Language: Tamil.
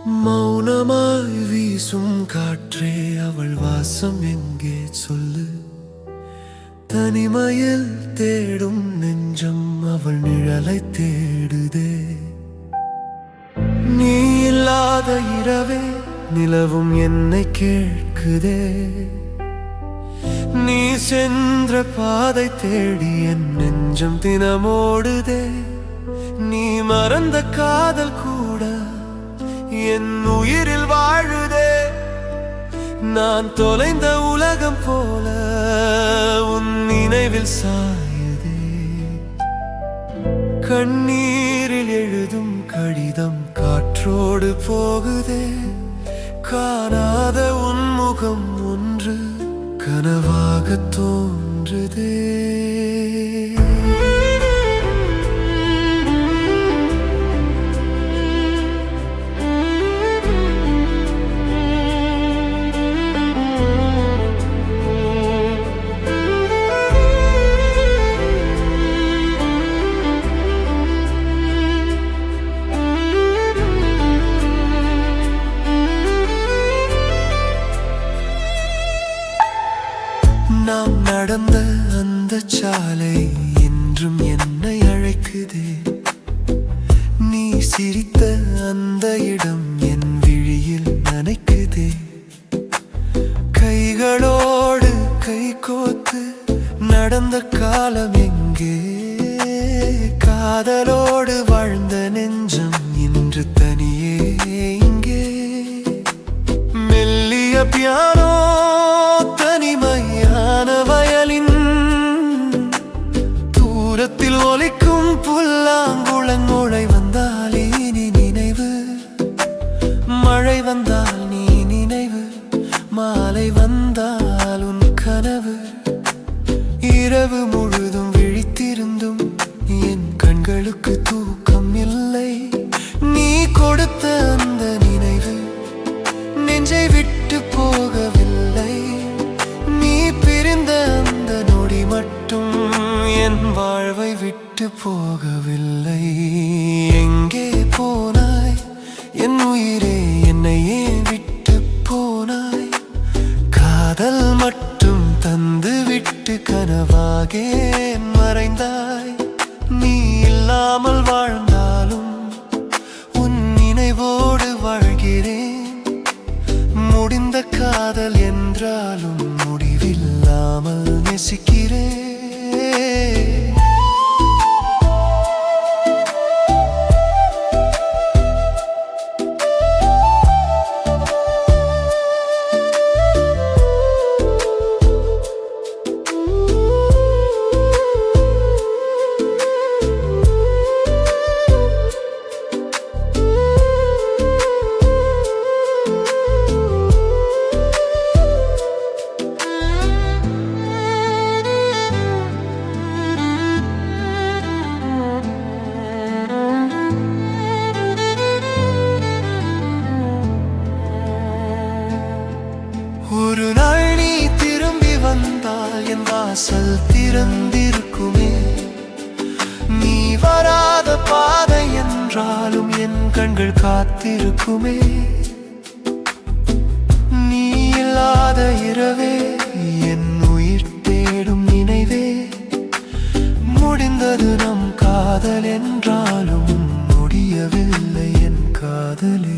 மௌனமாய் வீசும் காற்றே அவள் வாசம் எங்கே சொல்லு. தனிமையில் தேடும் நெஞ்சம் அவள் நிழலை தேடுதே. நீ இல்லாத இரவே நிலவும் என்னை கேட்குதே. நீ சென்ற பாதை தேடி என் நெஞ்சம் தினமோடுதே. நீ மறந்த காதல் கூட என் உயிரில் வாழுதே. நான் தொலைந்த உலகம் போல உன் நினைவில் சாயுதே. கண்ணீரில் எழுதும் கடிதம் காற்றோடு போகுதே. காணாத உன் முகம் ஒன்று கனவாக தோன்றுதே. நாம் நடந்த அந்த சாலை என்றும் என்னை அழைக்குதே. நீ சிரித்த அந்த இடம் என் விழியில் நனைக்குதே. கைகளோடு கை கோத்து நடந்த காலம் எங்கே? காதலோடு வாழ்ந்த நெஞ்சம் இன்று தனியே இங்கே. மெல்லிய பியானோ வயலின் தூரத்தில் ஒலிக்கும் புல்லாங்குழங்கோளை வந்தால் நீ நினைவு. மழை வந்தால் நீ நினைவு. மாலை வந்தால் உன் கனவு. இரவு முழுதும் விழித்திருந்தும் என் கண்களுக்கு தூக்கம் இல்லை. நீ கொடுத்த அந்த நினைவு நெஞ்சை விட்டு போகவில்லை. அந்த நொடி மட்டும் என் வாழ்வை விட்டு போகவில்லை. எங்கே போனாய் என் உயிரே? என்னையே விட்டு போனாய். காதல் மட்டும் தந்து விட்டு கனவாக மறைந்தாய். நீ இல்லாமல் வாழ்ந்தாலும் உன் நினைவோடு வாழ்கிறேன். முடிந்த காதல் என்றாலும் முடிவில்லாமல் நேசிக்கிறேன். ஒரு நாள் நீ திரும்பி வந்தால் என் வாசல் திறந்திருக்குமே. நீ வராத பாதை என்றாலும் என் கண்கள் காத்திருக்குமே. நீ இல்லாத இரவே என் உயிர் தேடும் நினைவே. முடிந்தது நம் காதல் என்றாலும் முடியவில்லை என் காதலே.